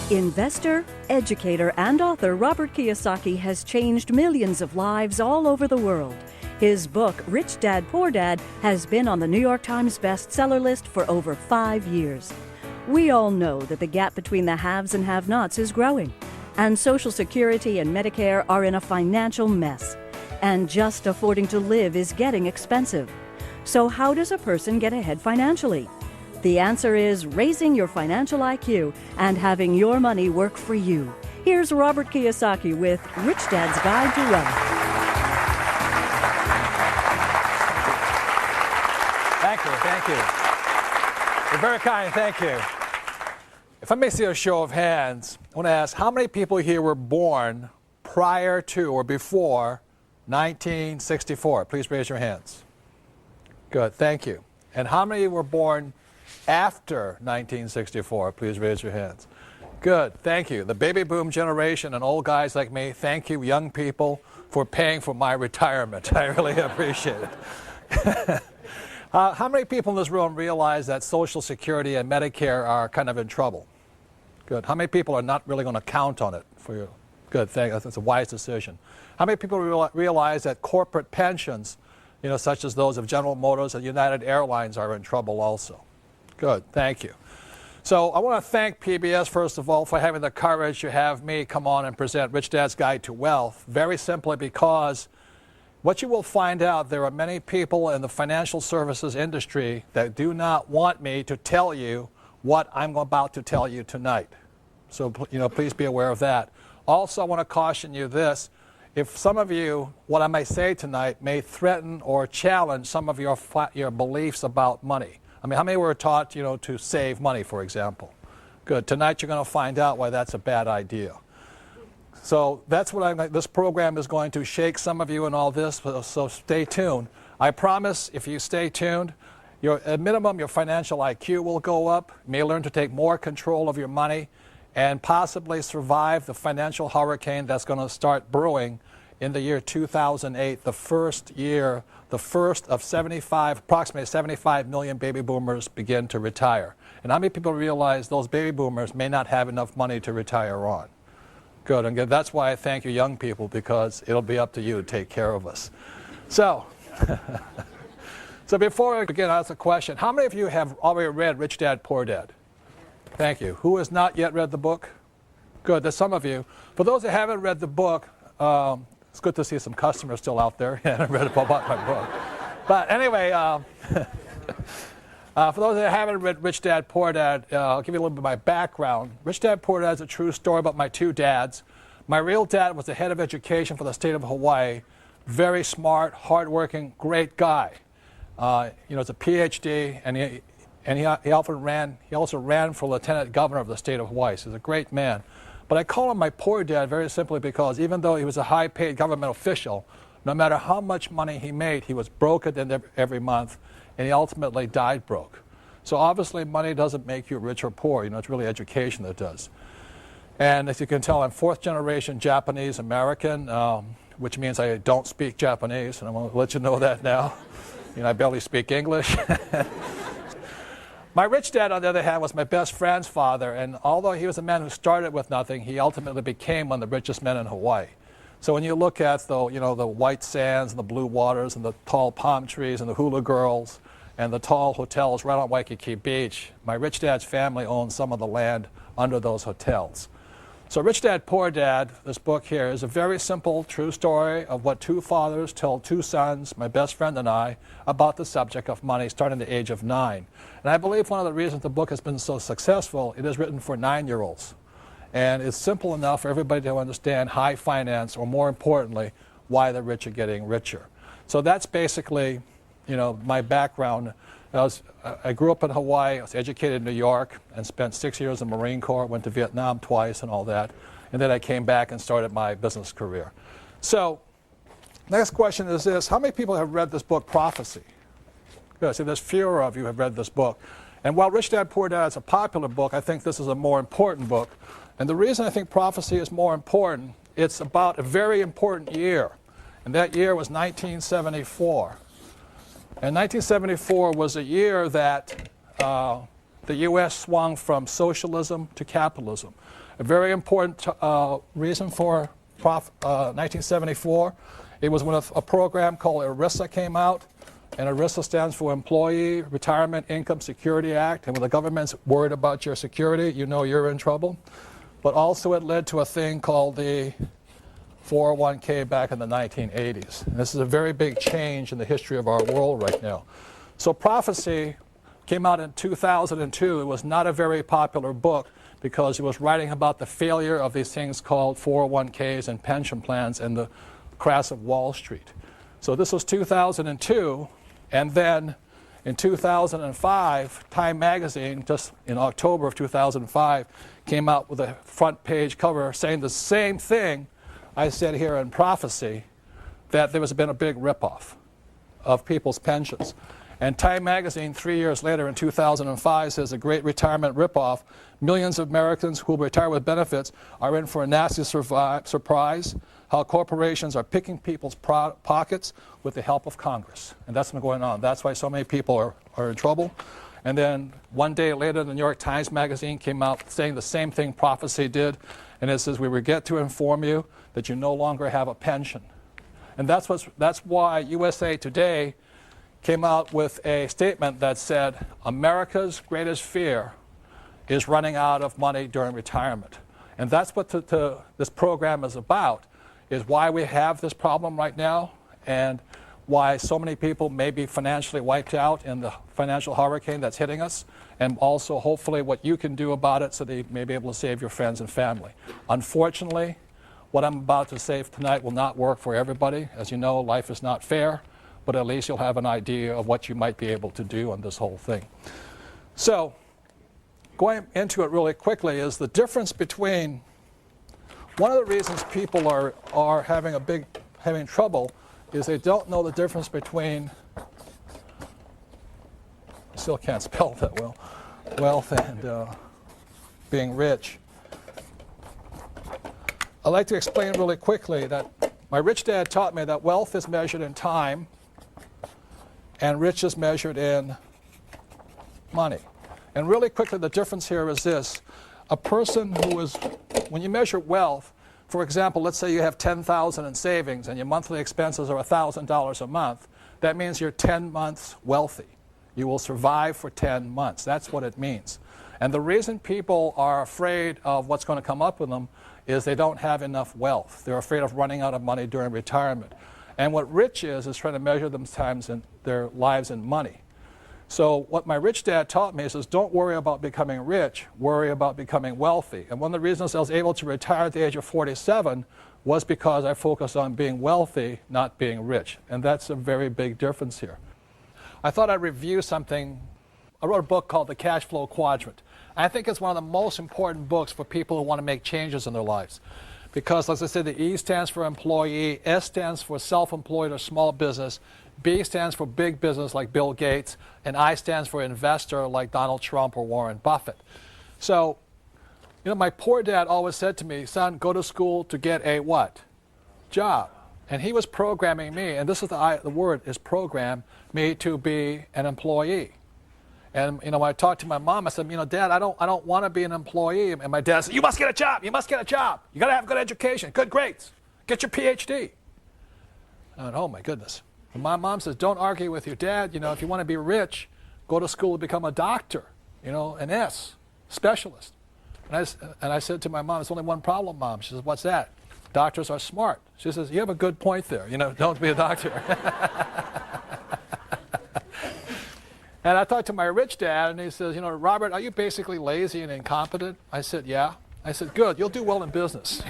Investor, educator, and author Robert Kiyosaki has changed millions of lives all over the world. His book, Rich Dad, Poor Dad, has been on the New York Times bestseller list for over 5 years. We all know that the gap between the haves and have-nots is growing, and Social Security and Medicare are in a financial mess. And just affording to live is getting expensive. So how does a person get ahead financially? The answer is raising your financial IQ and having your money work for you. Here's Robert Kiyosaki with Rich Dad's Guide to Wealth. Thank you. You're very kind, thank you. If I may see a show of hands, I want to ask how many people here were born prior to or before 1964? Please raise your hands. Good, thank you. And how many were born after 1964? Please raise your hands. Good, thank you. The baby boom generation and old guys like me, thank you, young people, for paying for my retirement. I really appreciate it. How many people in this room realize that Social Security and Medicare are kind of in trouble? Good. How many people are not really going to count on it for you? Good, thank you. That's a wise decision. How many people realize that corporate pensions, such as those of General Motors and United Airlines, are in trouble also? Good, thank you. So I want to thank PBS, first of all, for having the courage to have me come on and present Rich Dad's Guide to Wealth, very simply because what you will find out, there are many people in the financial services industry that do not want me to tell you what I'm about to tell you tonight. So, please be aware of that. Also, I want to caution you this. If some of you, what I may say tonight may threaten or challenge some of your beliefs about money. I mean, how many were taught, to save money, for example? Good. Tonight you're going to find out why that's a bad idea. So that's what this program is going to shake some of you and all this, so stay tuned. I promise if you stay tuned, at minimum your financial IQ will go up. You may learn to take more control of your money and possibly survive the financial hurricane that's going to start brewing in the year 2008, the first of approximately 75 million baby boomers begin to retire. And how many people realize those baby boomers may not have enough money to retire on? Good, and good. That's why I thank you young people, because it'll be up to you to take care of us. So, before I begin, I ask a question. How many of you have already read Rich Dad, Poor Dad? Thank you. Who has not yet read the book? Good, there's some of you. For those that haven't read the book, it's good to see some customers still out there who haven't read about my book. But anyway, for those that haven't read Rich Dad, Poor Dad, I'll give you a little bit of my background. Rich Dad, Poor Dad is a true story about my two dads. My real dad was the head of education for the state of Hawaii. Very smart, hardworking, great guy. He's a PhD, and he also ran for lieutenant governor of the state of Hawaii. So he's a great man. But I call him my poor dad very simply because even though he was a high-paid government official, no matter how much money he made, he was broke at the end of every month, and he ultimately died broke. So obviously money doesn't make you rich or poor. It's really education that does. And as you can tell, I'm fourth generation Japanese American, which means I don't speak Japanese, and I want to let you know that now. I barely speak English. My rich dad, on the other hand, was my best friend's father, and although he was a man who started with nothing, he ultimately became one of the richest men in Hawaii. So when you look at the white sands and the blue waters and the tall palm trees and the hula girls and the tall hotels right on Waikiki Beach, my rich dad's family owned some of the land under those hotels. So Rich Dad, Poor Dad, this book here, is a very simple, true story of what two fathers told two sons, my best friend and I, about the subject of money starting at the age of 9. And I believe one of the reasons the book has been so successful, it is written for 9-year-olds. And it's simple enough for everybody to understand high finance, or more importantly, why the rich are getting richer. So that's basically, my background. I grew up in Hawaii, I was educated in New York, and spent 6 years in the Marine Corps, went to Vietnam twice and all that. And then I came back and started my business career. So, next question is this. How many people have read this book, Prophecy? Good. See, there's fewer of you have read this book. And while Rich Dad, Poor Dad is a popular book, I think this is a more important book. And the reason I think Prophecy is more important, it's about a very important year. And that year was 1974. And 1974 was a year that the U.S. swung from socialism to capitalism. A very important reason for 1974, it was when a program called ERISA came out, and ERISA stands for Employee Retirement Income Security Act, and when the government's worried about your security, you know you're in trouble. But also it led to a thing called the 401k back in the 1980s. And this is a very big change in the history of our world right now. So Prophecy came out in 2002. It was not a very popular book because it was writing about the failure of these things called 401ks and pension plans and the crash of Wall Street. So this was 2002, and then in 2005, Time magazine, just in October of 2005, came out with a front page cover saying the same thing I said here in Prophecy, that there has been a big ripoff of people's pensions. And Time magazine, 3 years later in 2005, says a great retirement ripoff. Millions of Americans who will retire with benefits are in for a nasty surprise. How corporations are picking people's pockets with the help of Congress. And that's been going on. That's why so many people are in trouble. And then one day later, the New York Times magazine came out saying the same thing Prophecy did. And it says, we regret to inform you that you no longer have a pension. And that's why USA Today came out with a statement that said, America's greatest fear is running out of money during retirement. And that's what this program is about, is why we have this problem right now and why so many people may be financially wiped out in the financial hurricane that's hitting us, and also hopefully what you can do about it so that you may be able to save your friends and family. Unfortunately, what I'm about to say tonight will not work for everybody. As you know, life is not fair, but at least you'll have an idea of what you might be able to do on this whole thing. So, going into it really quickly is the difference between, one of the reasons people are having trouble is they don't know the difference between, I still can't spell that well, wealth and being rich. I'd like to explain really quickly that my rich dad taught me that wealth is measured in time and rich is measured in money. And really quickly, the difference here is this. A person who is, when you measure wealth, for example, let's say you have $10,000 in savings and your monthly expenses are $1,000 a month. That means you're 10 months wealthy. You will survive for 10 months. That's what it means. And the reason people are afraid of what's going to come up with them is they don't have enough wealth. They're afraid of running out of money during retirement. And what rich is trying to measure their lives in money. So what my rich dad taught me is don't worry about becoming rich, worry about becoming wealthy. And one of the reasons I was able to retire at the age of 47 was because I focused on being wealthy, not being rich. And that's a very big difference here. I thought I'd review something. I wrote a book called The Cash Flow Quadrant. I think it's one of the most important books for people who want to make changes in their lives. Because, as I said, the E stands for employee, S stands for self-employed or small business, B stands for big business like Bill Gates, and I stands for investor like Donald Trump or Warren Buffett. So, you know, my poor dad always said to me, son, go to school to get a what? Job. And he was programming me, and this is the word is program, me to be an employee. And, you know, when I talked to my mom, I said, you know, Dad, I don't want to be an employee. And my dad said, you must get a job. You must get a job. You got to have good education, good grades. Get your PhD. I went, oh, my goodness. And my mom says, don't argue with your dad. You know, if you want to be rich, go to school to become a doctor, you know, an S, specialist. And I said to my mom, there's only one problem, Mom. She says, what's that? Doctors are smart. She says, you have a good point there. You know, don't be a doctor. And I talked to my rich dad, and he says, you know, Robert, are you basically lazy and incompetent? I said, yeah. I said, good, you'll do well in business.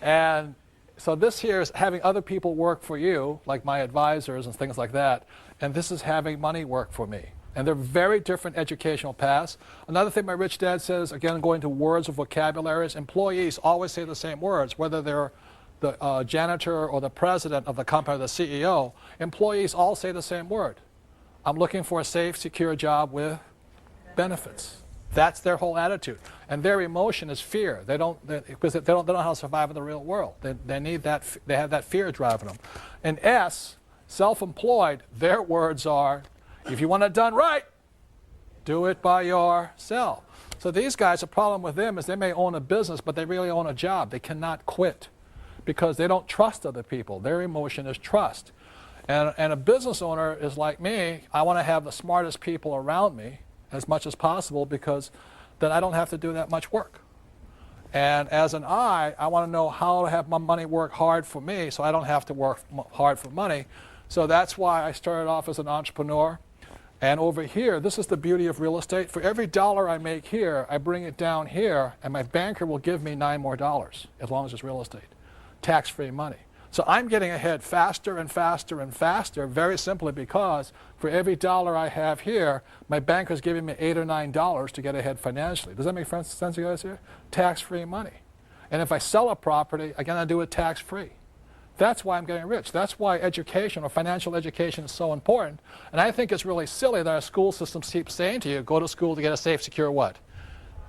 And so this here is having other people work for you, like my advisors and things like that, and this is having money work for me. And they're very different educational paths. Another thing my rich dad says, again, going to words of vocabularies, employees always say the same words, whether they're the janitor or the president of the company or the CEO, employees all say the same word. I'm looking for a safe, secure job with benefits. That's their whole attitude. And their emotion is fear. Because they don't know how to survive in the real world. They need that. They have that fear driving them. And S, self-employed, their words are, if you want it done right, do it by yourself. So these guys, the problem with them is they may own a business, but they really own a job. They cannot quit because they don't trust other people. Their emotion is trust. And a business owner is like me. I want to have the smartest people around me as much as possible because then I don't have to do that much work. And as an I want to know how to have my money work hard for me so I don't have to work hard for money. So that's why I started off as an entrepreneur. And over here, this is the beauty of real estate. For every dollar I make here, I bring it down here, and my banker will give me $9 more, as long as it's real estate. Tax-free money. So I'm getting ahead faster and faster and faster, very simply because for every dollar I have here, my banker's giving me $8 or $9 to get ahead financially. Does that make sense to you guys here? Tax-free money. And if I sell a property, I'm going to do it tax-free. That's why I'm getting rich. That's why education or financial education is so important. And I think it's really silly that our school systems keep saying to you, go to school to get a safe, secure what?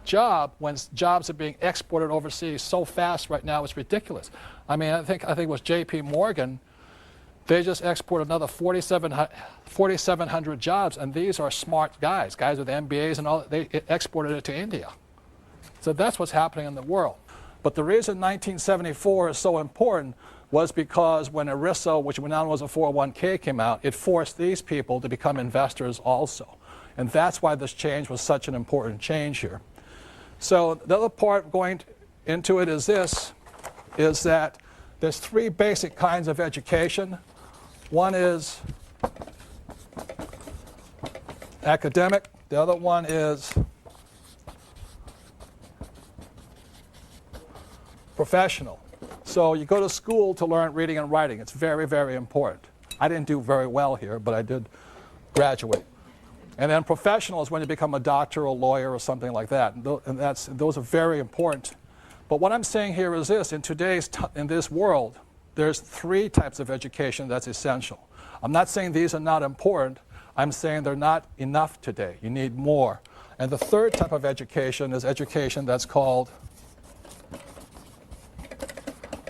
Job, when jobs are being exported overseas so fast right now, it's ridiculous. I mean, I think it was J.P. Morgan. They just exported another 4,700 jobs, and these are smart guys with MBAs and all. They exported it to India. So that's what's happening in the world. But the reason 1974 is so important was because when ERISA, which now was a 401k, came out, it forced these people to become investors also. And that's why this change was such an important change here. So the other part going into it is this, is that there's three basic kinds of education. One is academic. The other one is professional. So you go to school to learn reading and writing. It's very, very important. I didn't do very well here, but I did graduate. And then professional is when you become a doctor or a lawyer or something like that. And those are very important. But what I'm saying here is this: in this world, there's three types of education that's essential. I'm not saying these are not important. I'm saying they're not enough today. You need more. And the third type of education is education that's called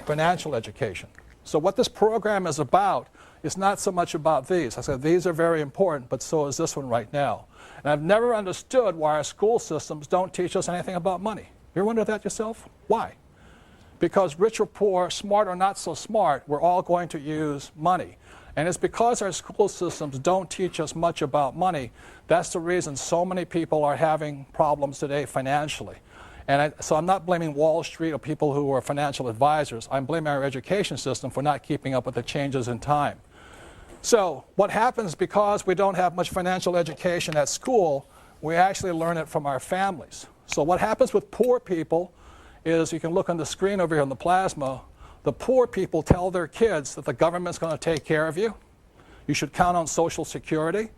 financial education. So what this program is about is not so much about these. I said these are very important, but so is this one right now. And I've never understood why our school systems don't teach us anything about money. You ever wonder that yourself? Why? Because rich or poor, smart or not so smart, we're all going to use money. And it's because our school systems don't teach us much about money. That's the reason so many people are having problems today financially. And so I'm not blaming Wall Street or people who are financial advisors. I'm blaming our education system for not keeping up with the changes in time. So what happens because we don't have much financial education at school, we actually learn it from our families. So what happens with poor people is, you can look on the screen over here on the plasma, the poor people tell their kids that the government's going to take care of you. You should count on Social Security,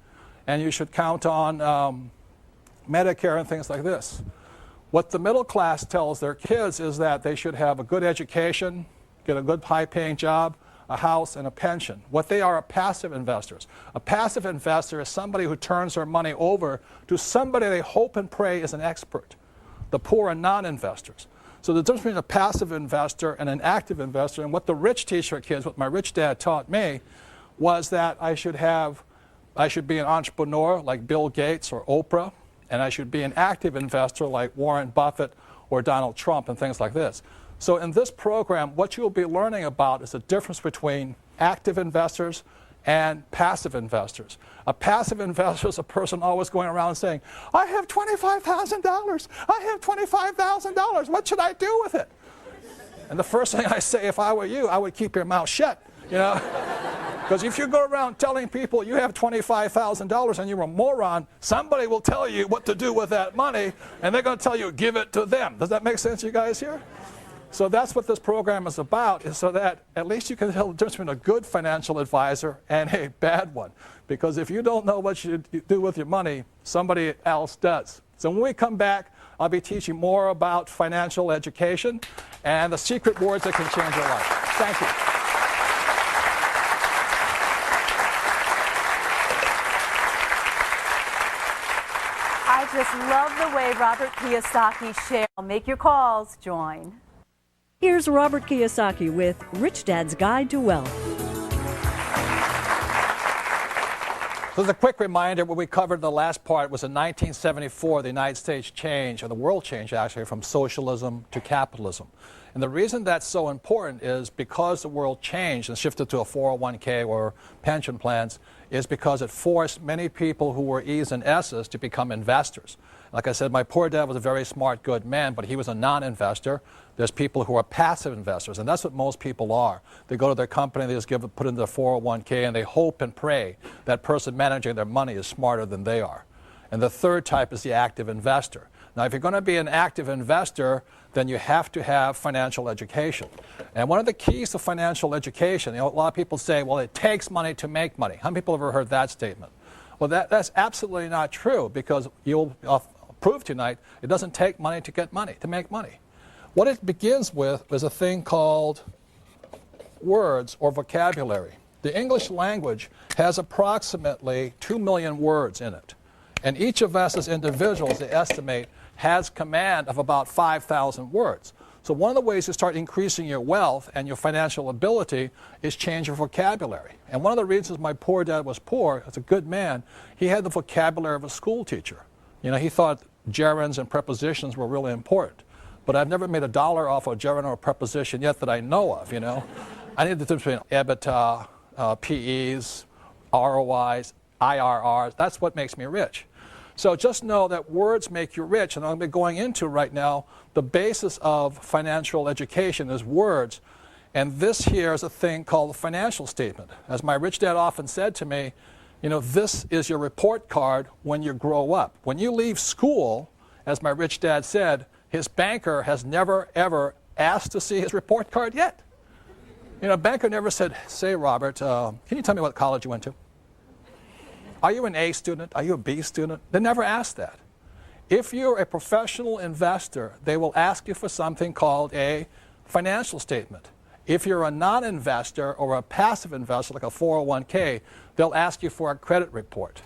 and you should count on Medicare and things like this. What the middle class tells their kids is that they should have a good education, get a good high-paying job, a house, and a pension. What they are passive investors. A passive investor is somebody who turns their money over to somebody they hope and pray is an expert. The poor are non-investors. So the difference between a passive investor and an active investor, and what the rich teach their kids, what my rich dad taught me, was that I should be an entrepreneur like Bill Gates or Oprah, and I should be an active investor like Warren Buffett or Donald Trump and things like this. So in this program, what you'll be learning about is the difference between active investors and passive investors. A passive investor is a person always going around saying, I have $25,000, I have $25,000, what should I do with it? And the first thing I say, if I were you, I would keep your mouth shut, you know? Because if you go around telling people you have $25,000 and you're a moron, somebody will tell you what to do with that money, and they're going to tell you, give it to them. Does that make sense, you guys here? So that's what this program is about, is so that at least you can tell the difference between a good financial advisor and a bad one. Because if you don't know what you do with your money, somebody else does. So when we come back, I'll be teaching more about financial education and the secret words that can change your life. Thank you. I just love the way Robert Kiyosaki shares. Make your calls. Join. Here's Robert Kiyosaki with Rich Dad's Guide to Wealth. So as a quick reminder, what we covered in the last part was in 1974, the United States changed, or the world changed actually, from socialism to capitalism. And the reason that's so important is because the world changed and shifted to a 401k or pension plans is because it forced many people who were E's and S's to become investors. Like I said, my poor dad was a very smart, good man, but he was a non-investor. There's people who are passive investors, and that's what most people are. They go to their company, they just put in their 401k, and they hope and pray that person managing their money is smarter than they are. And the third type is the active investor. Now, if you're going to be an active investor, then you have to have financial education. And one of the keys to financial education, a lot of people say, well, it takes money to make money. How many people have ever heard that statement? Well, that's absolutely not true, because you'll prove tonight it doesn't take money to get money, to make money. What it begins with is a thing called words or vocabulary. The English language has approximately 2 million words in it. And each of us as individuals, they estimate, has command of about 5,000 words. So one of the ways to start increasing your wealth and your financial ability is change your vocabulary. And one of the reasons my poor dad was poor, as a good man, he had the vocabulary of a school teacher. You know, he thought gerunds and prepositions were really important. But I've never made $1 off a gerund or a preposition yet that I know of, you know. I need the difference between EBITDA, PEs, ROIs, IRRs. That's what makes me rich. So just know that words make you rich, and I'm going to be going into right now the basis of financial education is words. And this here is a thing called the financial statement. As my rich dad often said to me, you know, this is your report card when you grow up. When you leave school, as my rich dad said, his banker has never, ever asked to see his report card yet. You know, a banker never said, say, Robert, can you tell me what college you went to? Are you an A student? Are you a B student? They never ask that. If you're a professional investor, they will ask you for something called a financial statement. If you're a non-investor or a passive investor, like a 401k, they'll ask you for a credit report.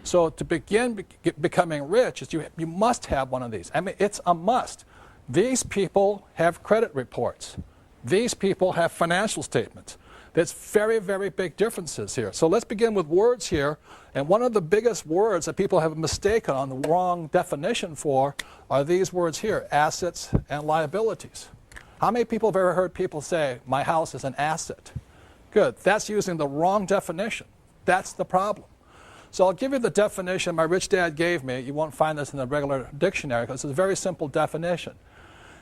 So to begin becoming rich, is you must have one of these. I mean, it's a must. These people have credit reports. These people have financial statements. There's very, very big differences here. So let's begin with words here. And one of the biggest words that people have mistaken on the wrong definition for are these words here, assets and liabilities. How many people have ever heard people say, my house is an asset? Good. That's using the wrong definition. That's the problem. So I'll give you the definition my rich dad gave me. You won't find this in the regular dictionary because it's a very simple definition,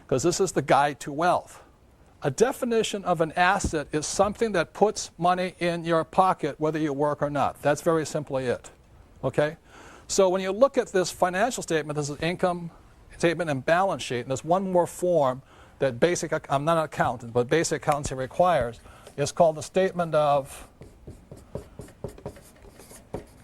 because this is the guide to wealth. A definition of an asset is something that puts money in your pocket whether you work or not. That's very simply it. Okay? So when you look at this financial statement, this is income statement and balance sheet, and there's one more form that I'm not an accountant, but basic accountancy requires. It's called the statement of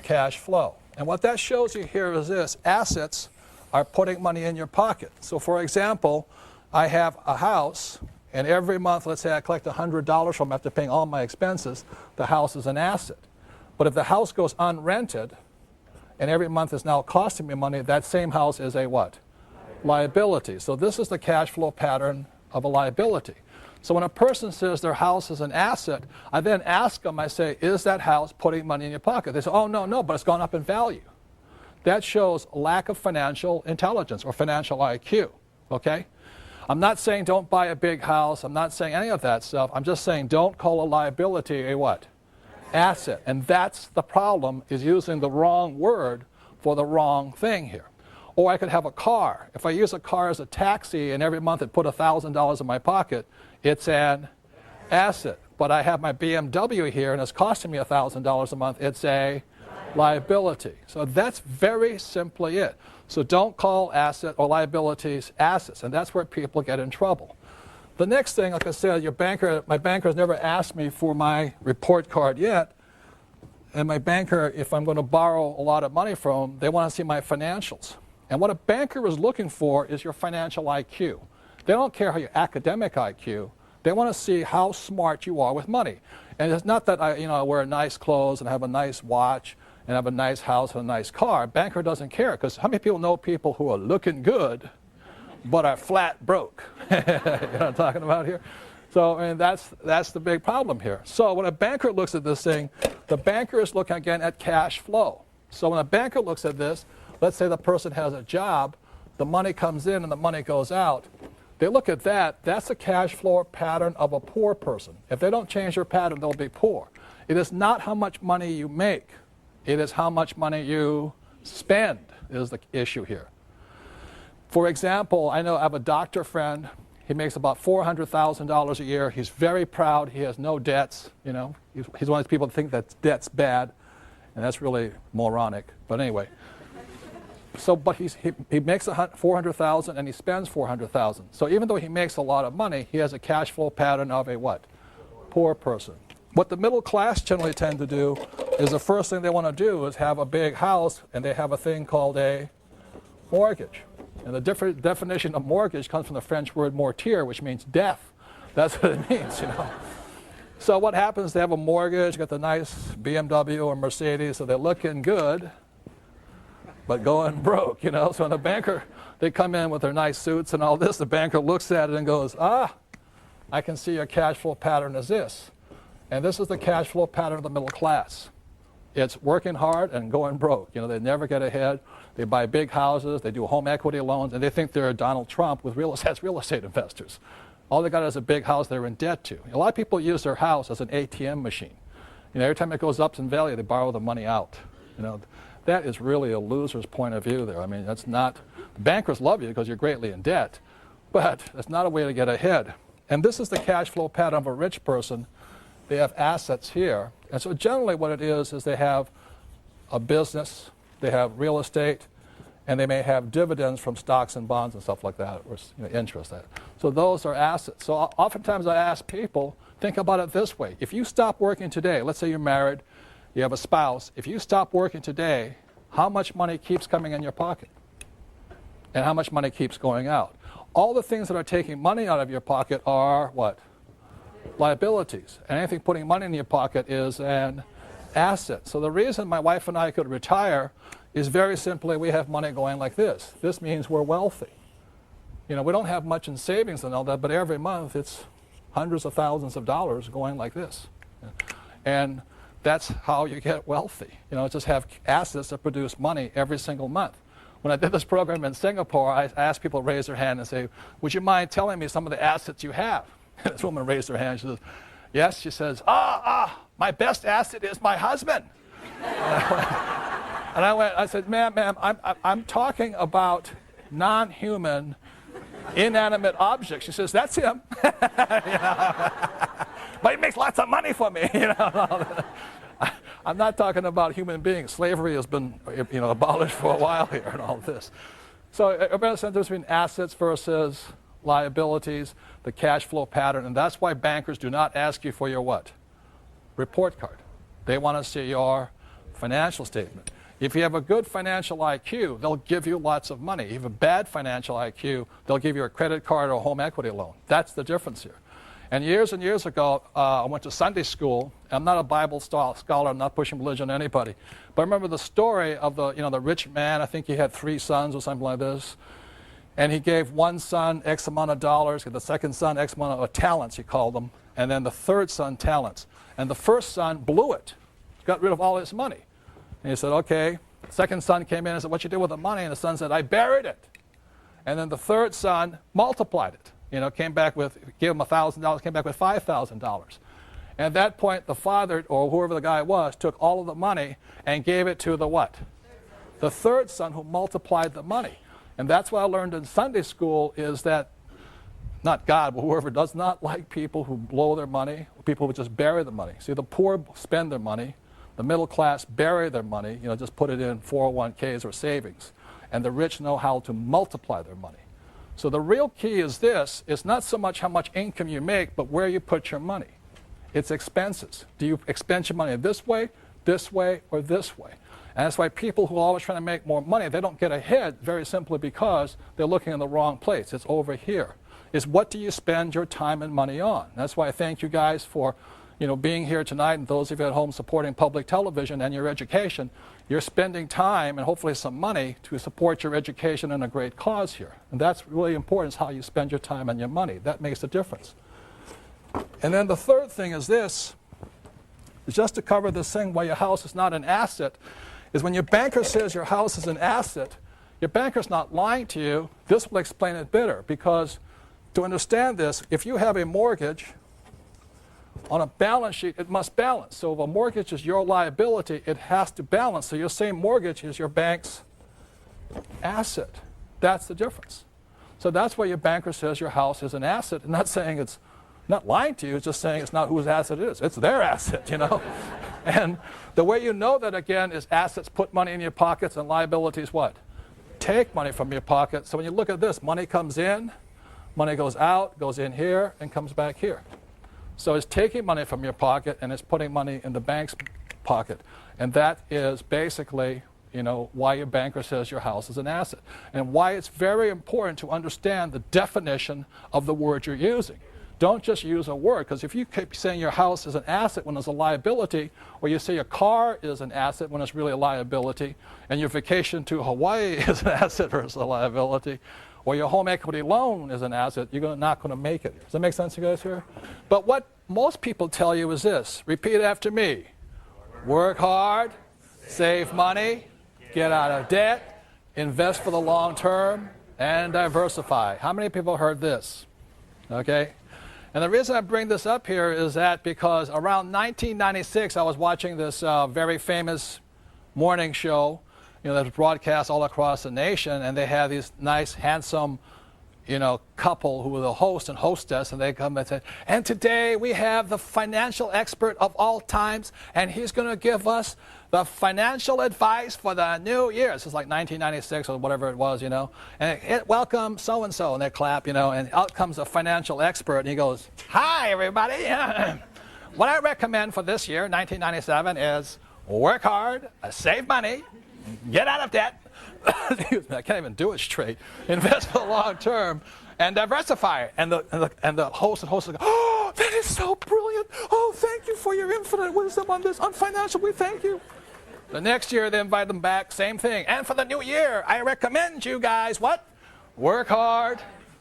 cash flow. And what that shows you here is this. Assets are putting money in your pocket. So for example, I have a house, and every month, let's say I collect $100 from after paying all my expenses, the house is an asset. But if the house goes unrented, and every month is now costing me money, that same house is a what? Liability. So this is the cash flow pattern of a liability. So when a person says their house is an asset, I then ask them, I say, is that house putting money in your pocket? They say, oh, no, but it's gone up in value. That shows lack of financial intelligence or financial IQ, okay? I'm not saying don't buy a big house. I'm not saying any of that stuff. I'm just saying don't call a liability a what? Asset. And that's the problem, is using the wrong word for the wrong thing here. Or I could have a car. If I use a car as a taxi and every month it put $1,000 in my pocket, it's an asset. But I have my BMW here and it's costing me $1,000 a month, it's a liability. So that's very simply it. So don't call asset or liabilities assets, and that's where people get in trouble. The next thing, like I said, my banker has never asked me for my report card yet, and my banker, if I'm going to borrow a lot of money from them, they want to see my financials. And what a banker is looking for is your financial IQ. They don't care how your academic IQ. They want to see how smart you are with money. And it's not that I wear nice clothes and have a nice watch and have a nice house and a nice car. A banker doesn't care, because how many people know people who are looking good but are flat broke? You know what I'm talking about here? So, and that's the big problem here. So when a banker looks at this thing, the banker is looking again at cash flow. So when a banker looks at this, let's say the person has a job, the money comes in and the money goes out. They look at that, that's a cash flow pattern of a poor person. If they don't change their pattern, they'll be poor. It is not how much money you make. It is how much money you spend is the issue here. For example, I have a doctor friend. He makes about $400,000 a year. He's very proud. He has no debts. He's one of those people that think that debt's bad, and that's really moronic. But anyway, but he makes $400,000 and he spends $400,000. So even though he makes a lot of money, he has a cash flow pattern of a what? Poor person. What the middle class generally tend to do is the first thing they want to do is have a big house, and they have a thing called a mortgage. And the definition of mortgage comes from the French word mortier, which means death. That's what it means, So what happens, they have a mortgage, got the nice BMW or Mercedes, so they're looking good, but going broke, So when the banker, they come in with their nice suits and all this, the banker looks at it and goes, I can see your cash flow pattern is this. And this is the cash flow pattern of the middle class. It's working hard and going broke. They never get ahead. They buy big houses, they do home equity loans, and they think they're Donald Trump with real estate investors. All they got is a big house they're in debt to. A lot of people use their house as an ATM machine. Every time it goes up in value, they borrow the money out. That is really a loser's point of view there. I mean, that's not, the bankers love you because you're greatly in debt, but that's not a way to get ahead. And this is the cash flow pattern of a rich person. They have assets here. And so generally what it is they have a business, they have real estate, and they may have dividends from stocks and bonds and stuff like that, or interest. So those are assets. So oftentimes I ask people, think about it this way. If you stop working today, let's say you're married, you have a spouse, if you stop working today, how much money keeps coming in your pocket? And how much money keeps going out? All the things that are taking money out of your pocket are what? Liabilities. And anything putting money in your pocket is an asset. So the reason my wife and I could retire is very simply we have money going like this. This means we're wealthy. We don't have much in savings and all that, but every month it's hundreds of thousands of dollars going like this. And that's how you get wealthy. Just have assets that produce money every single month. When I did this program in Singapore, I asked people to raise their hand and say, would you mind telling me some of the assets you have? And this woman raised her hand. She says, yes. She says, my best asset is my husband. And I said, ma'am, I'm talking about non-human, inanimate objects. She says, that's him. But he makes lots of money for me. I'm not talking about human beings. Slavery has been abolished for a while here and all this. So a better sense between assets versus liabilities, the cash flow pattern, and that's why bankers do not ask you for your what? Report card. They want to see your financial statement. If you have a good financial IQ, they'll give you lots of money. If you have a bad financial IQ, they'll give you a credit card or a home equity loan. That's the difference here. And years ago, I went to Sunday school. I'm not a Bible scholar. I'm not pushing religion on anybody. But I remember the story of the rich man. I think he had 3 sons or something like this. And he gave one son X amount of dollars, the second son X amount of talents, he called them, and then the third son talents. And the first son blew it, got rid of all his money. And he said, okay. The second son came in and said, what you do with the money? And the son said, I buried it. And then the third son multiplied it. Came back with, gave him $1,000, came back with $5,000. And at that point, the father, or whoever the guy was, took all of the money and gave it to the what? The third son, who multiplied the money. And that's what I learned in Sunday school is that, not God, but whoever does not like people who blow their money, people who just bury the money. See, the poor spend their money. The middle class bury their money, just put it in 401ks or savings. And the rich know how to multiply their money. So the real key is this. It's not so much how much income you make, but where you put your money. It's expenses. Do you expend your money this way, or this way? And that's why people who are always trying to make more money, they don't get ahead very simply because they're looking in the wrong place. It's over here. It's what do you spend your time and money on? That's why I thank you guys for being here tonight, and those of you at home supporting public television and your education. You're spending time and hopefully some money to support your education and a great cause here. And that's really important, is how you spend your time and your money. That makes a difference. And then the third thing is this, is just to cover this thing why your house is not an asset, is when your banker says your house is an asset, your banker's not lying to you. This will explain it better, because to understand this, if you have a mortgage on a balance sheet, it must balance. So if a mortgage is your liability, it has to balance. So your same mortgage is your bank's asset. That's the difference. So that's why your banker says your house is an asset. I'm not saying it's not lying to you, it's just saying it's not whose asset it is. It's their asset, you know. And the way you know that, again, is assets put money in your pockets and liabilities what? Take money from your pocket. So when you look at this, money comes in, money goes out, goes in here, and comes back here. So it's taking money from your pocket and it's putting money in the bank's pocket. And that is basically, you know, why your banker says your house is an asset. And why it's very important to understand the definition of the word you're using. Don't just use a word, because if you keep saying your house is an asset when it's a liability, or you say your car is an asset when it's really a liability, and your vacation to Hawaii is an asset versus a liability, or your home equity loan is an asset, you're not going to make it. Does that make sense, you guys here? But what most people tell you is this. Repeat after me. Work hard, save money, get out of debt, invest for the long term, and diversify. How many people heard this? Okay? And the reason I bring this up here is that because around 1996, I was watching this very famous morning show, you know, that was broadcast all across the nation, and they had these nice, handsome, you know, couple who were the host and hostess, and they come and say, and today we have the financial expert of all times, and he's going to give us the financial advice for the new year. This is like 1996 or whatever it was, you know. And welcome so-and-so, and they clap, you know, and out comes a financial expert, and he goes, hi, everybody. What I recommend for this year, 1997, is work hard, save money, get out of debt. Excuse me, I can't even do it straight. Invest for the long term and diversify. And the host go, oh, that is so brilliant. Oh, thank you for your infinite wisdom on this. On financial, we thank you. The next year, they invite them back, same thing. And for the new year, I recommend you guys, what? Work hard,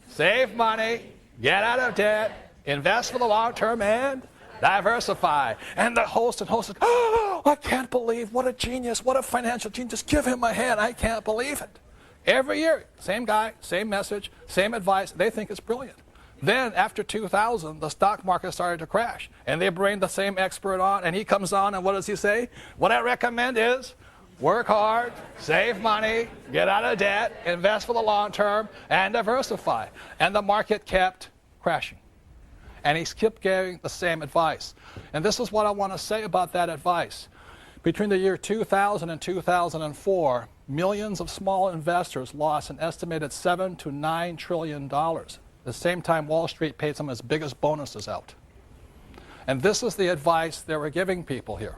save money, get out of debt, invest for the long term, and diversify. And the host says, oh, I can't believe, what a genius, what a financial genius. Give him a hand, I can't believe it. Every year, same guy, same message, same advice. They think it's brilliant. Then after 2000, the stock market started to crash. And they bring the same expert on, and he comes on, and what does he say? What I recommend is work hard, save money, get out of debt, invest for the long term, and diversify. And the market kept crashing. And he kept giving the same advice. And this is what I want to say about that advice. Between the year 2000 and 2004, millions of small investors lost an estimated $7 to $9 trillion. At the same time, Wall Street paid some of its biggest bonuses out. And this is the advice they were giving people here.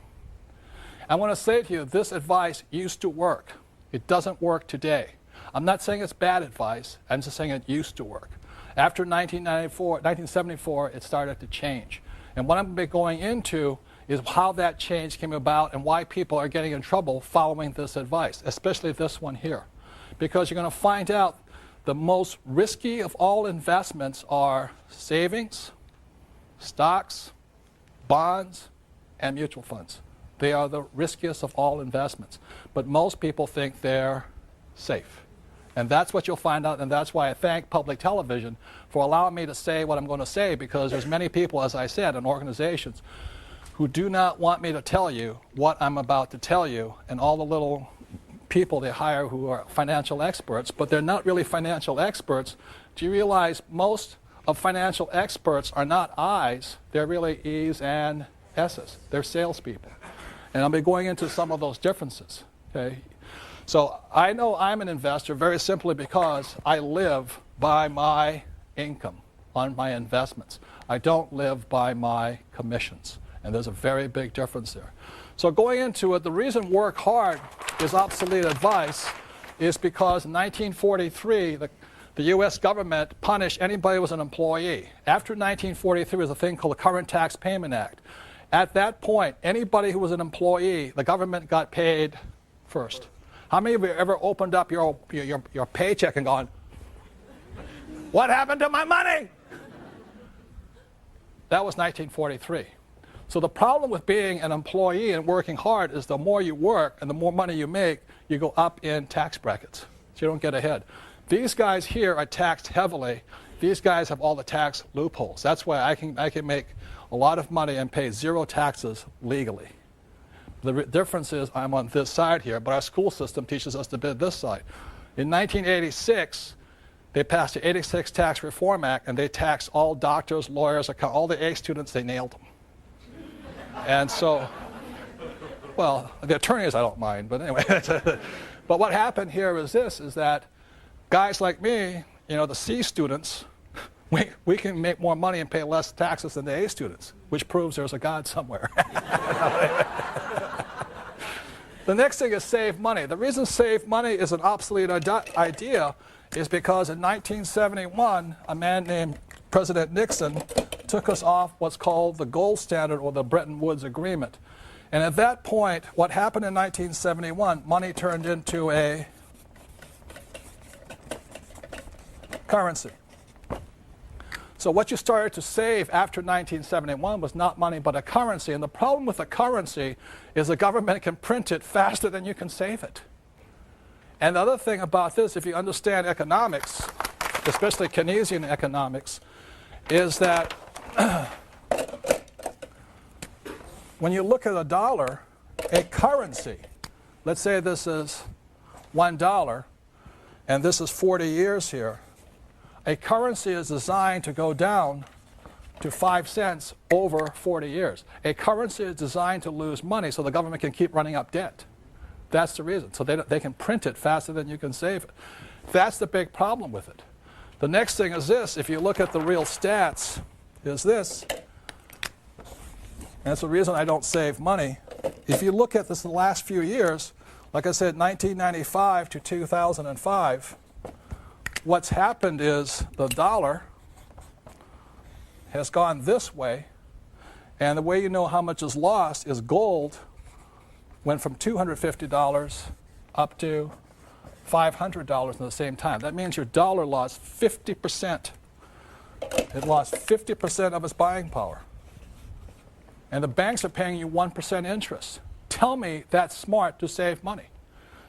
I want to say to you, this advice used to work. It doesn't work today. I'm not saying it's bad advice. I'm just saying it used to work. After 1974, it started to change. And what I'm going to be going into is how that change came about and why people are getting in trouble following this advice, especially this one here. Because you're going to find out the most risky of all investments are savings, stocks, bonds, and mutual funds. They are the riskiest of all investments. But most people think they're safe. And that's what you'll find out, and that's why I thank public television for allowing me to say what I'm going to say, because there's many people, as I said, in organizations who do not want me to tell you what I'm about to tell you, and all the little people they hire who are financial experts, but they're not really financial experts. Do you realize most of financial experts are not I's, they're really E's and S's. They're salespeople. And I'll be going into some of those differences, okay? So I know I'm an investor very simply because I live by my income on my investments. I don't live by my commissions. And there's a very big difference there. So going into it, the reason work hard is obsolete advice is because in 1943, the U.S. government punished anybody who was an employee. After 1943 was a thing called the Current Tax Payment Act. At that point, anybody who was an employee, the government got paid first. How many of you ever opened up your paycheck and gone, what happened to my money? That was 1943. So the problem with being an employee and working hard is the more you work and the more money you make, you go up in tax brackets. So you don't get ahead. These guys here are taxed heavily. These guys have all the tax loopholes. That's why I can make a lot of money and pay zero taxes legally. The difference is I'm on this side here, but our school system teaches us to be this side. In 1986, they passed the 86 Tax Reform Act, and they taxed all doctors, lawyers, all the A students. They nailed them. And so, well, the attorneys I don't mind, but anyway. But what happened here is this, is that guys like me, the C students, we can make more money and pay less taxes than the A students, which proves there's a God somewhere. The next thing is save money. The reason save money is an obsolete idea is because in 1971, a man named President Nixon took us off what's called the gold standard or the Bretton Woods Agreement. And at that point, what happened in 1971, money turned into a currency. So what you started to save after 1971 was not money but a currency. And the problem with a currency is the government can print it faster than you can save it. And the other thing about this, if you understand economics, especially Keynesian economics, is that when you look at a dollar, a currency, let's say this is $1 and this is 40 years here, a currency is designed to go down to 5 cents over 40 years. A currency is designed to lose money so the government can keep running up debt. That's the reason. So they can print it faster than you can save it. That's the big problem with it. The next thing is this. If you look at the real stats, is this. And that's the reason I don't save money. If you look at this in the last few years, like I said, 1995 to 2005, what's happened is the dollar has gone this way, and the way you know how much is lost is gold went from $250 up to $500 in the same time. That means your dollar lost 50%. It lost 50% of its buying power. And the banks are paying you 1% interest. Tell me that's smart to save money.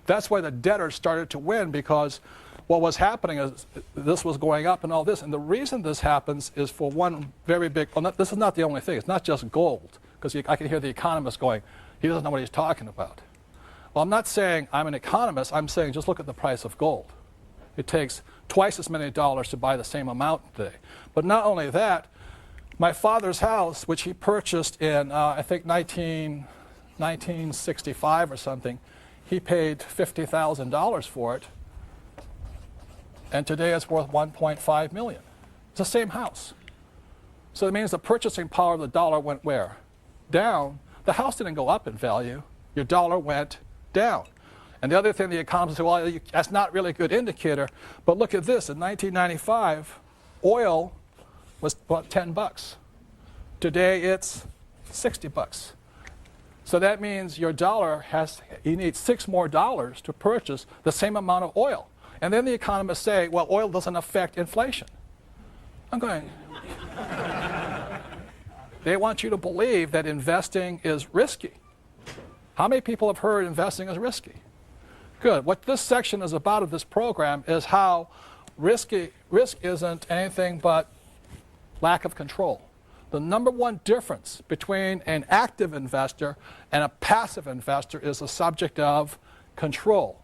That's why the debtors started to win, because what was happening is this was going up and all this. And the reason this happens is for one very big, this is not the only thing. It's not just gold, because I can hear the economists going, he doesn't know what he's talking about. Well, I'm not saying I'm an economist. I'm saying just look at the price of gold. It takes twice as many dollars to buy the same amount today. But not only that, my father's house, which he purchased in, I think, 1965 or something, he paid $50,000 for it. And today it's worth $1.5 million. It's the same house. So it means the purchasing power of the dollar went where? Down. The house didn't go up in value. Your dollar went down. And the other thing the economists say, well, that's not really a good indicator. But look at this. In 1995, oil was about $10. Today it's $60. So that means your dollar you need $6 more to purchase the same amount of oil. And then the economists say, well, oil doesn't affect inflation. I'm going, they want you to believe that investing is risky. How many people have heard investing is risky? Good. What this section is about of this program is how risk isn't anything but lack of control. The number one difference between an active investor and a passive investor is the subject of control.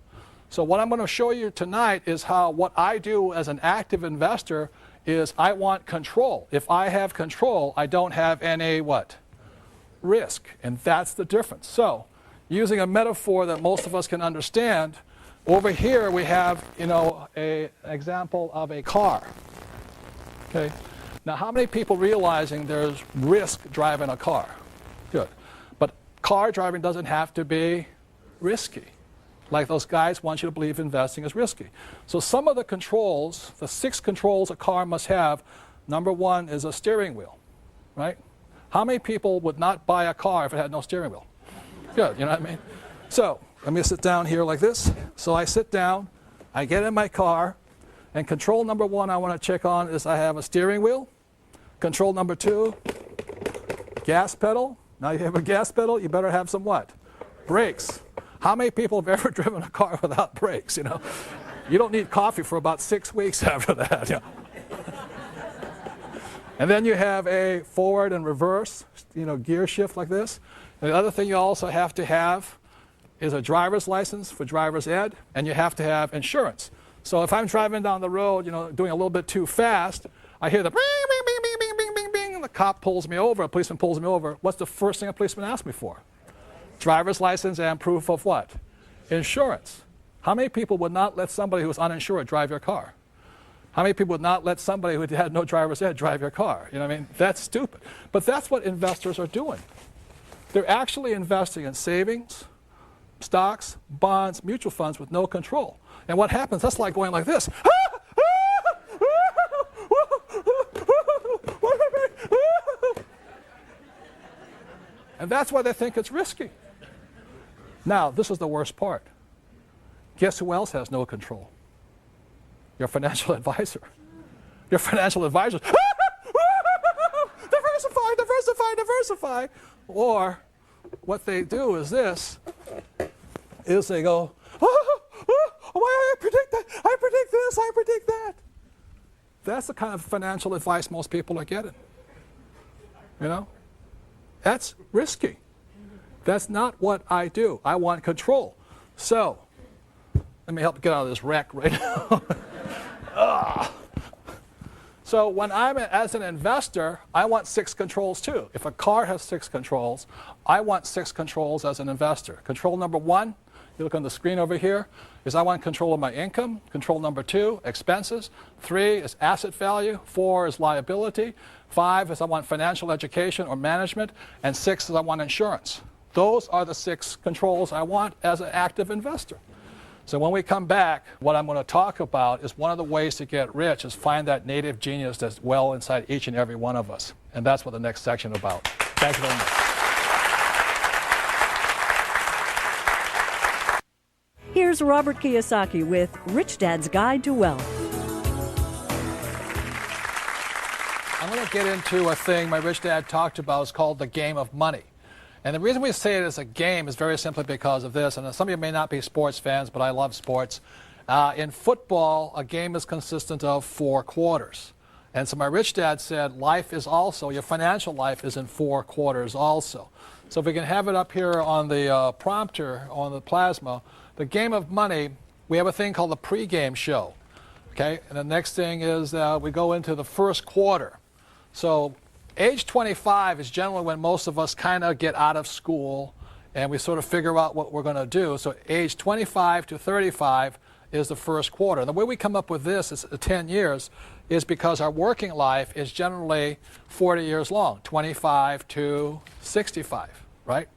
So what I'm going to show you tonight is how what I do as an active investor is I want control. If I have control, I don't have any what? Risk. And that's the difference. So using a metaphor that most of us can understand, over here we have, an example of a car. Okay. Now, how many people realizing there's risk driving a car? Good. But car driving doesn't have to be risky. Like those guys want you to believe investing is risky. So some of the controls, the 6 controls a car must have, number 1 is a steering wheel, right? How many people would not buy a car if it had no steering wheel? Good, you know what I mean? So let me sit down here like this. So I sit down, I get in my car, and control number 1 I want to check on is I have a steering wheel. Control number 2, Gas pedal. Now you have a gas pedal, you better have some what? Brakes. How many people have ever driven a car without brakes, you know? You don't need coffee for about 6 weeks after that. You know? And then you have a forward and reverse, gear shift like this. And the other thing you also have to have is a driver's license for driver's ed, and you have to have insurance. So if I'm driving down the road, doing a little bit too fast, I hear the bing, bing, bing, bing, bing, bing, bing, bing, and the cop pulls me over, a policeman pulls me over. What's the first thing a policeman asks me for? Driver's license and proof of what? Insurance. How many people would not let somebody who was uninsured drive your car? How many people would not let somebody who had no driver's ed drive your car? You know what I mean? That's stupid. But that's what investors are doing. They're actually investing in savings, stocks, bonds, mutual funds with no control. And what happens, that's like going like this. And that's why they think it's risky. Now, this is the worst part. Guess who else has no control? Your financial advisor. Your financial advisor. Diversify, diversify, diversify. Or what they do is this, is they go, I predict that, I predict this, I predict that. That's the kind of financial advice most people are getting. That's risky. That's not what I do. I want control. So, let me help get out of this wreck right now. So when I'm as an investor, I want 6 controls too. If a car has 6 controls, I want 6 controls as an investor. Control number 1, you look on the screen over here, is I want control of my income. Control number 2, expenses. 3 is asset value. 4 is liability. 5 is I want financial education or management. And 6 is I want insurance. Those are the 6 controls I want as an active investor. So when we come back, what I'm going to talk about is one of the ways to get rich is find that native genius that's well inside each and every one of us. And that's what the next section is about. Thank you very much. Here's Robert Kiyosaki with Rich Dad's Guide to Wealth. I'm going to get into a thing my rich dad talked about. It's called the game of money. And the reason we say it as a game is very simply because of this. And some of you may not be sports fans, but I love sports. In football, a game is consistent of 4 quarters. And so my rich dad said life is also, your financial life is in 4 quarters also. So if we can have it up here on the prompter, on the plasma, the game of money, we have a thing called the pregame show. Okay, and the next thing is we go into the first quarter. So age 25 is generally when most of us kind of get out of school and we sort of figure out what we're going to do. So age 25 to 35 is the first quarter. And the way we come up with this is 10 years is because our working life is generally 40 years long, 25 to 65, right?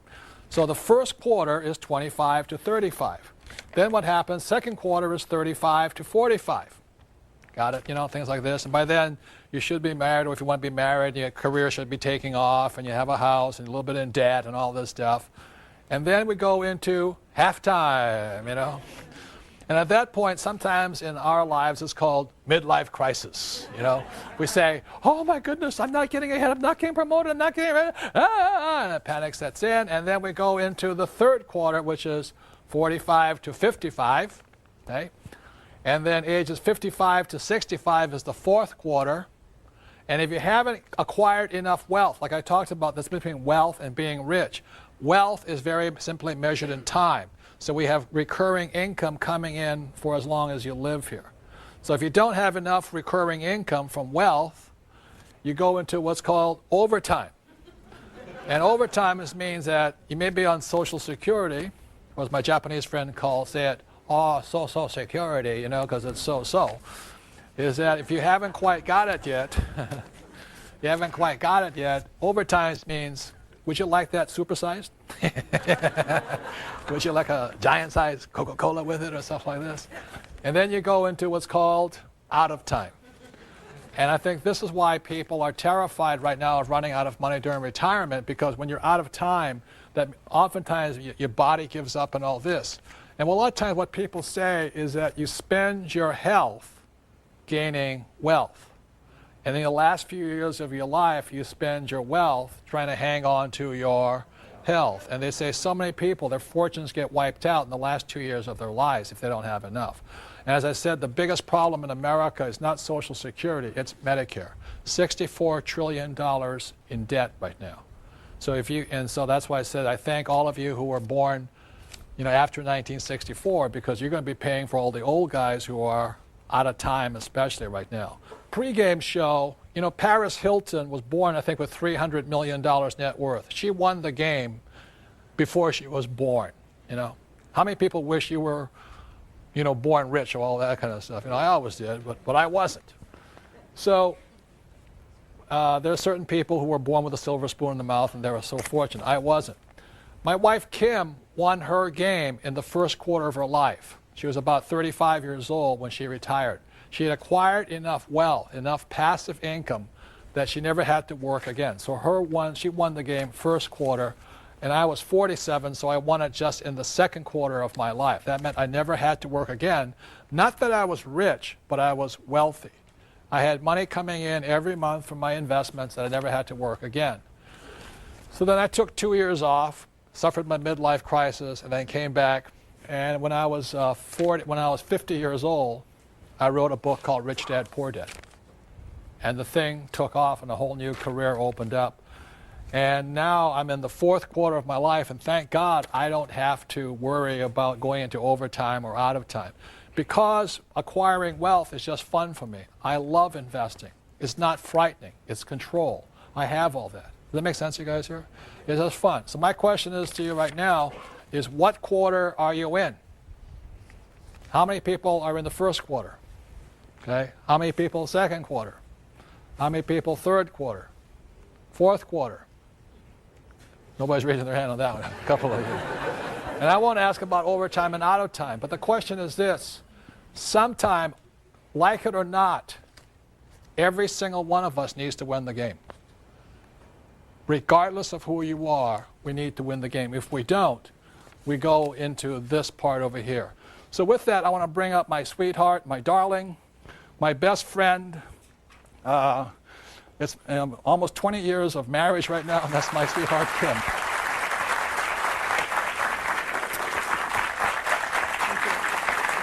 So the first quarter is 25 to 35. Then what happens, second quarter is 35 to 45. Got it? Things like this. And by then, you should be married, or if you want to be married, your career should be taking off, and you have a house, and a little bit in debt, and all this stuff. And then we go into halftime, And at that point, sometimes in our lives, it's called midlife crisis, We say, oh my goodness, I'm not getting ahead, I'm not getting promoted, I'm not getting ready, and a panic sets in. And then we go into the third quarter, which is 45 to 55, okay? And then ages 55 to 65 is the fourth quarter. And if you haven't acquired enough wealth, like I talked about, that's between wealth and being rich. Wealth is very simply measured in time. So we have recurring income coming in for as long as you live here. So if you don't have enough recurring income from wealth, you go into what's called overtime. And overtime means that you may be on Social Security, or as my Japanese friend say it, Social Security, because it's so. Is that if you haven't quite got it yet, overtime means, would you like that supersized? Would you like a giant-sized Coca-Cola with it or stuff like this? And then you go into what's called out of time. And I think this is why people are terrified right now of running out of money during retirement, because when you're out of time, that oftentimes your body gives up and all this. And a lot of times what people say is that you spend your health gaining wealth. And in the last few years of your life, you spend your wealth trying to hang on to your health. And they say so many people, their fortunes get wiped out in the last 2 years of their lives if they don't have enough. And as I said, the biggest problem in America is not Social Security, it's Medicare. $64 trillion in debt right now. So that's why I said I thank all of you who were born, after 1964, because you're going to be paying for all the old guys who are out of time, especially right now. Pre-game show, Paris Hilton was born, I think, with $300 million net worth. She won the game before she was born, How many people wish you were, born rich or all that kind of stuff? I always did, but I wasn't. So there are certain people who were born with a silver spoon in the mouth, and they were so fortunate. I wasn't. My wife, Kim, won her game in the first quarter of her life. She was about 35 years old when she retired. She had acquired enough wealth, enough passive income, that she never had to work again. So she won the game first quarter, and I was 47, so I won it just in the second quarter of my life. That meant I never had to work again. Not that I was rich, but I was wealthy. I had money coming in every month from my investments that I never had to work again. So then I took 2 years off, suffered my midlife crisis, and then came back. And when I was 50 years old, I wrote a book called Rich Dad, Poor Dad. And the thing took off and a whole new career opened up. And now I'm in the fourth quarter of my life, and thank God I don't have to worry about going into overtime or out of time. Because acquiring wealth is just fun for me. I love investing. It's not frightening. It's control. I have all that. Does that make sense, you guys here? It's just fun. So my question is to you right now is, what quarter are you in? How many people are in the first quarter? Okay. How many people second quarter? How many people third quarter? Fourth quarter? Nobody's raising their hand on that one. A couple of you. And I won't ask about overtime and out of time, but the question is this. Sometime, like it or not, every single one of us needs to win the game. Regardless of who you are, we need to win the game. If we don't, we go into this part over here. So with that, I want to bring up my sweetheart, my darling, my best friend. It's almost 20 years of marriage right now, and that's my sweetheart, Kim.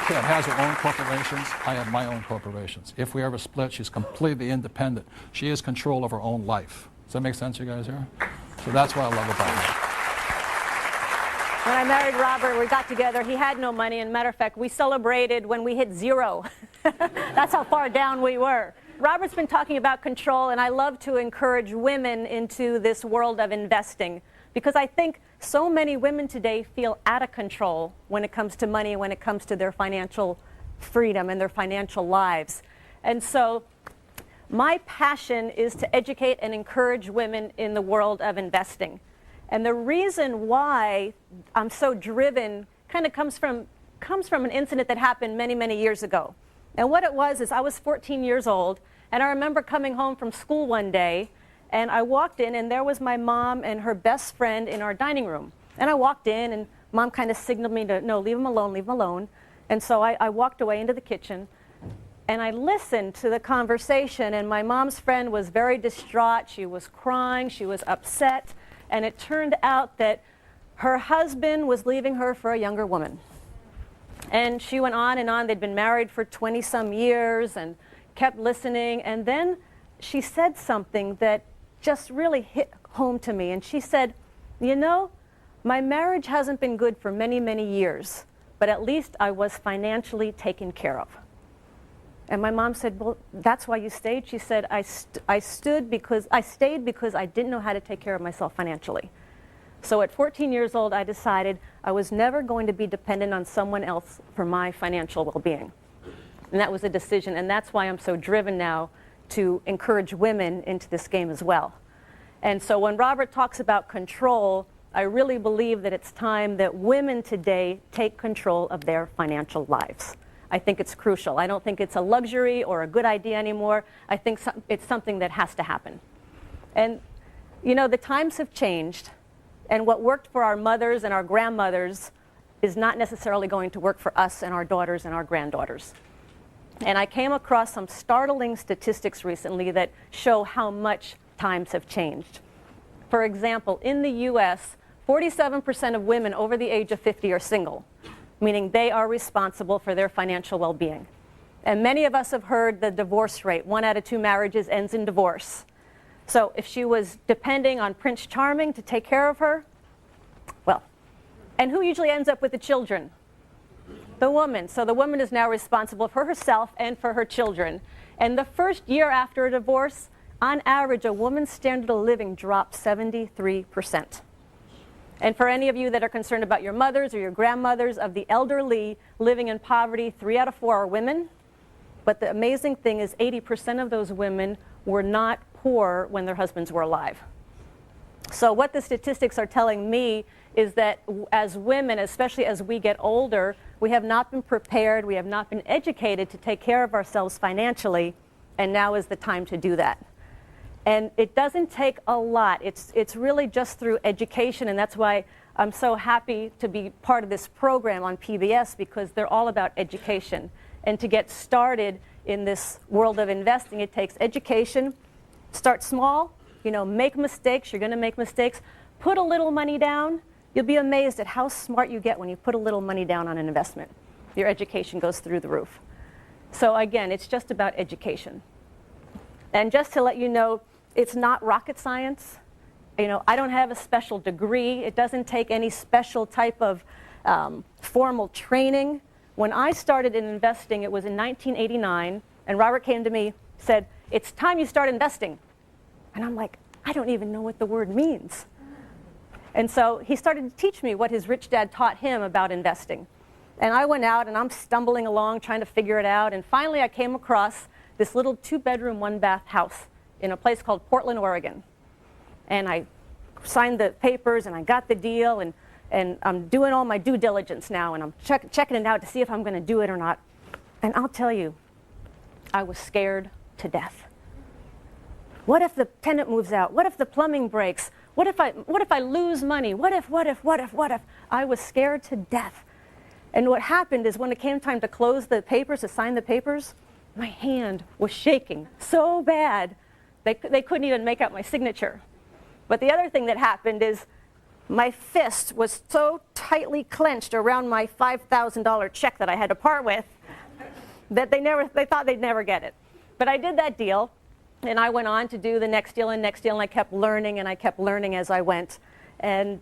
Kim has her own corporations. I have my own corporations. If we ever split, she's completely independent. She has control of her own life. Does that make sense, you guys here? So that's what I love about her. When I married Robert, we got together. He had no money. And matter of fact, we celebrated when we hit zero. That's how far down we were. Robert's been talking about control, and I love to encourage women into this world of investing, because I think so many women today feel out of control when it comes to money, when it comes to their financial freedom and their financial lives. And so my passion is to educate and encourage women in the world of investing. And the reason why I'm so driven kind of comes from an incident that happened many, many years ago. And what it was is I was 14 years old, and I remember coming home from school one day, and I walked in, and there was my mom and her best friend in our dining room. And I walked in, and Mom kind of signaled me to, no, leave him alone, leave him alone. And so I walked away into the kitchen, and I listened to the conversation, and my mom's friend was very distraught. She was crying, she was upset, and it turned out that her husband was leaving her for a younger woman. And she went on and on. They'd been married for 20-some years and kept listening. And then she said something that just really hit home to me. And she said, you know, my marriage hasn't been good for many, many years, but at least I was financially taken care of. And my mom said, well, that's why you stayed? She said, I stayed because I didn't know how to take care of myself financially. So at 14 years old, I decided I was never going to be dependent on someone else for my financial well-being. And that was a decision, and that's why I'm so driven now to encourage women into this game as well. And so when Robert talks about control, I really believe that it's time that women today take control of their financial lives. I think it's crucial. I don't think it's a luxury or a good idea anymore. I think it's something that has to happen. And, you know, the times have changed. And what worked for our mothers and our grandmothers is not necessarily going to work for us and our daughters and our granddaughters. And I came across some startling statistics recently that show how much times have changed. For example, in the US, 47% of women over the age of 50 are single, meaning they are responsible for their financial well-being. And many of us have heard the divorce rate. 1 out of 2 marriages ends in divorce. So if she was depending on Prince Charming to take care of her, well, and who usually ends up with the children? The woman. So the woman is now responsible for herself and for her children. And the first year after a divorce, on average, a woman's standard of living drops 73%. And for any of you that are concerned about your mothers or your grandmothers, of the elderly living in poverty, 3 out of 4 are women. But the amazing thing is 80% of those women were not poor when their husbands were alive. So what the statistics are telling me is that as women, especially as we get older, we have not been prepared, we have not been educated to take care of ourselves financially, and now is the time to do that. And it doesn't take a lot. It's really just through education, and that's why I'm so happy to be part of this program on PBS, because they're all about education. And to get started in this world of investing, it takes education. Start small, make mistakes. You're going to make mistakes. Put a little money down. You'll be amazed at how smart you get when you put a little money down on an investment. Your education goes through the roof. So again, it's just about education. And just to let you know, it's not rocket science. I don't have a special degree. It doesn't take any special type of formal training. When I started in investing, it was in 1989, and Robert came to me, said, "It's time you start investing." And I'm like, I don't even know what the word means. And so he started to teach me what his rich dad taught him about investing. And I went out, and I'm stumbling along trying to figure it out. And finally, I came across this little 2-bedroom, 1-bath house in a place called Portland, Oregon. And I signed the papers, and I got the deal, and I'm doing all my due diligence now, and I'm checking it out to see if I'm going to do it or not. And I'll tell you, I was scared to death. What if the tenant moves out? What if the plumbing breaks? What if I lose money? What if? I was scared to death. And what happened is when it came time to close the papers, to sign the papers, my hand was shaking so bad they couldn't even make out my signature. But the other thing that happened is my fist was so tightly clenched around my $5,000 check that I had to part with that they thought they'd never get it. But I did that deal. And I went on to do the next deal, and I kept learning, and I kept learning as I went. And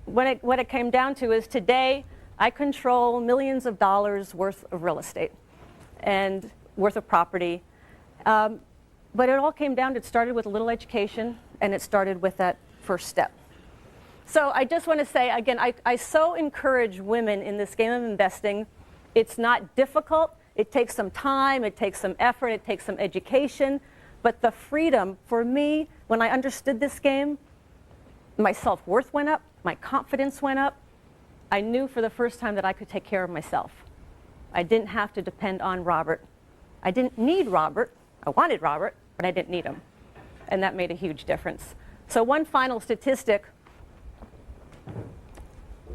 what it came down to is today I control millions of dollars worth of real estate and worth of property. But it all came down to, it started with a little education, and it started with that first step. So I just want to say, again, I so encourage women in this game of investing. It's not difficult. It takes some time. It takes some effort. It takes some education. But the freedom, for me, when I understood this game, my self-worth went up, my confidence went up. I knew for the first time that I could take care of myself. I didn't have to depend on Robert. I didn't need Robert. I wanted Robert, but I didn't need him. And that made a huge difference. So one final statistic,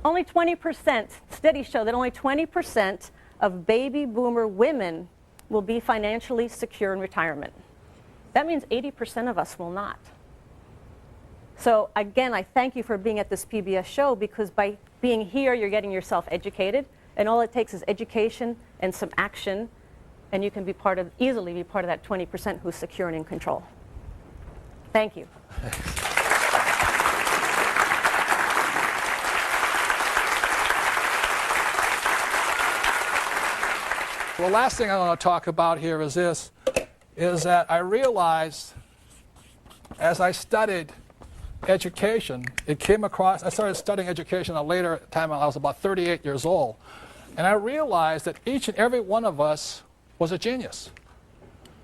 only 20%, studies show that only 20% of baby boomer women will be financially secure in retirement. That means 80% of us will not. So again, I thank you for being at this PBS show, because by being here, you're getting yourself educated, and all it takes is education and some action, and you can easily be part of that 20% who's secure and in control. Thank you. The last thing I want to talk about here is this, is that I realized as I studied education, I started studying education at a later time. I was about 38 years old. And I realized that each and every one of us was a genius,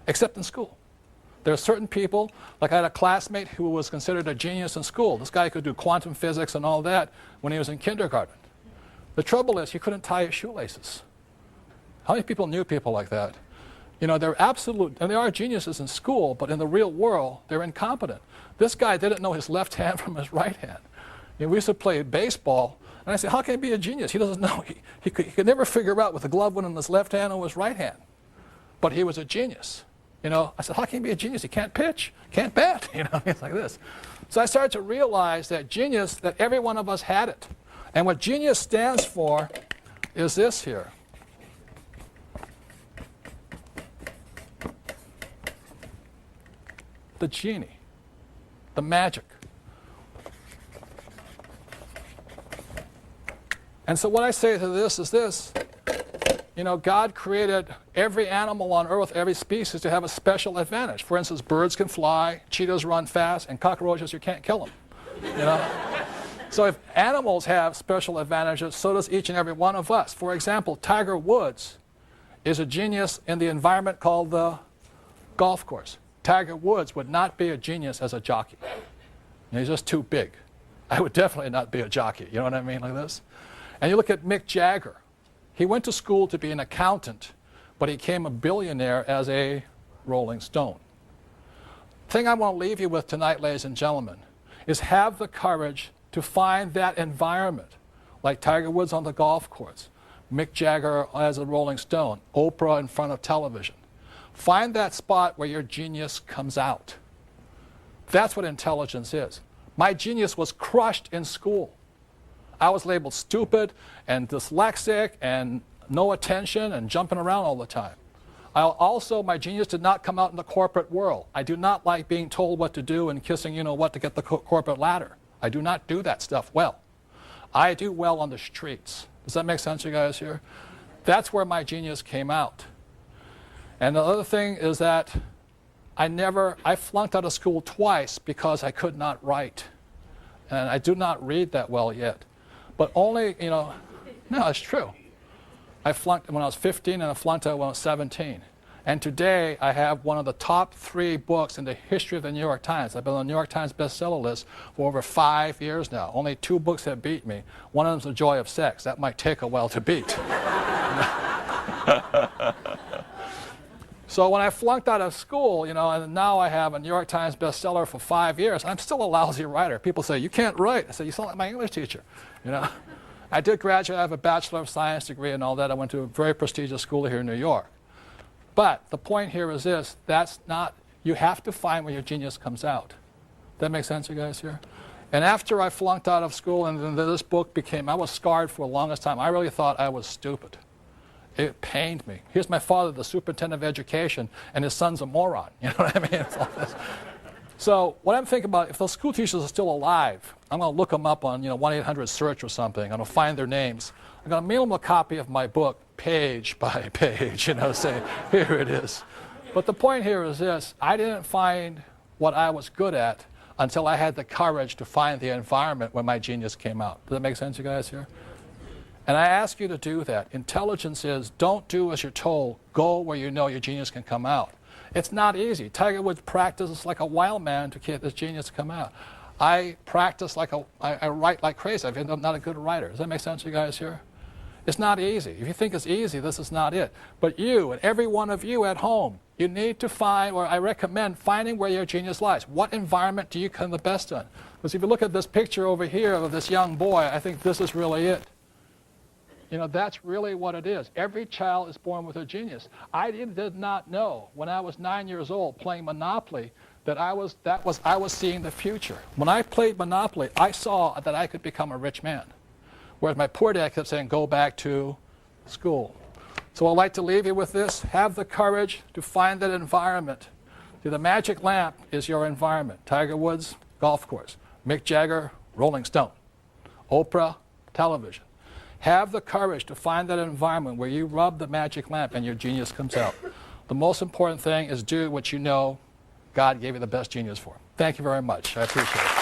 except in school. There are certain people, like I had a classmate who was considered a genius in school. This guy could do quantum physics and all that when he was in kindergarten. The trouble is he couldn't tie his shoelaces. How many people knew people like that? They're absolute, and they are geniuses in school, but in the real world, they're incompetent. This guy didn't know his left hand from his right hand. We used to play baseball, and I said, how can he be a genius? He doesn't know. He could never figure out what the glove went in his left hand or his right hand. but he was a genius. I said, how can he be a genius? He can't pitch, can't bat. It's like this. So I started to realize that genius, that every one of us had it. And what genius stands for is this here. The genie, the magic. And so what I say to this is this. God created every animal on earth, every species, to have a special advantage. For instance, birds can fly, cheetahs run fast, and cockroaches, you can't kill them. So if animals have special advantages, so does each and every one of us. For example, Tiger Woods is a genius in the environment called the golf course. Tiger Woods would not be a genius as a jockey. He's just too big. I would definitely not be a jockey, you know what I mean, like this? And you look at Mick Jagger. He went to school to be an accountant, but he became a billionaire as a Rolling Stone. The thing I want to leave you with tonight, ladies and gentlemen, is have the courage to find that environment, like Tiger Woods on the golf course, Mick Jagger as a Rolling Stone, Oprah in front of television. Find that spot where your genius comes out. That's what intelligence is. My genius was crushed in school. I was labeled stupid and dyslexic and no attention and jumping around all the time. My genius did not come out in the corporate world. I do not like being told what to do and kissing you-know-what to get the corporate ladder. I do not do that stuff well. I do well on the streets. Does that make sense, you guys here? That's where my genius came out. And the other thing is that I flunked out of school twice because I could not write. And I do not read that well yet. But only, no, it's true. I flunked when I was 15 and I flunked out when I was 17. And today I have one of the top 3 books in the history of the New York Times. I've been on the New York Times bestseller list for over 5 years now. Only 2 books have beat me. One of them is The Joy of Sex. That might take a while to beat. So when I flunked out of school, and now I have a New York Times bestseller for 5 years, I'm still a lousy writer. People say, you can't write. I say, you sound like my English teacher. I did graduate. I have a Bachelor of Science degree and all that. I went to a very prestigious school here in New York. But the point here is this. You have to find where your genius comes out. That makes sense, you guys here? And after I flunked out of school and then this book I was scarred for the longest time. I really thought I was stupid. It pained me. Here's my father, the superintendent of education, and his son's a moron. You know what I mean? It's all this. So what I'm thinking about, if those school teachers are still alive, I'm going to look them up on 1-800-SEARCH or something. I'm going to find their names. I'm going to mail them a copy of my book, page by page, say, here it is. But the point here is this. I didn't find what I was good at until I had the courage to find the environment where my genius came out. Does that make sense, you guys here? And I ask you to do that. Intelligence is don't do as you're told. Go where you know your genius can come out. It's not easy. Tiger Woods practices like a wild man to get his genius to come out. I practice I write like crazy. I'm not a good writer. Does that make sense, you guys here? It's not easy. If you think it's easy, this is not it. But you and every one of you at home, you need to find, or I recommend finding where your genius lies. What environment do you come the best in? Because if you look at this picture over here of this young boy, I think this is really it. That's really what it is. Every child is born with a genius. I did not know when I was 9 years old playing Monopoly that I was seeing the future. When I played Monopoly, I saw that I could become a rich man. Whereas my poor dad kept saying, go back to school. So I'd like to leave you with this. Have the courage to find that environment. The magic lamp is your environment. Tiger Woods, golf course. Mick Jagger, Rolling Stone. Oprah, television. Have the courage to find that environment where you rub the magic lamp and your genius comes out. The most important thing is do what you know God gave you the best genius for. Thank you very much. I appreciate it.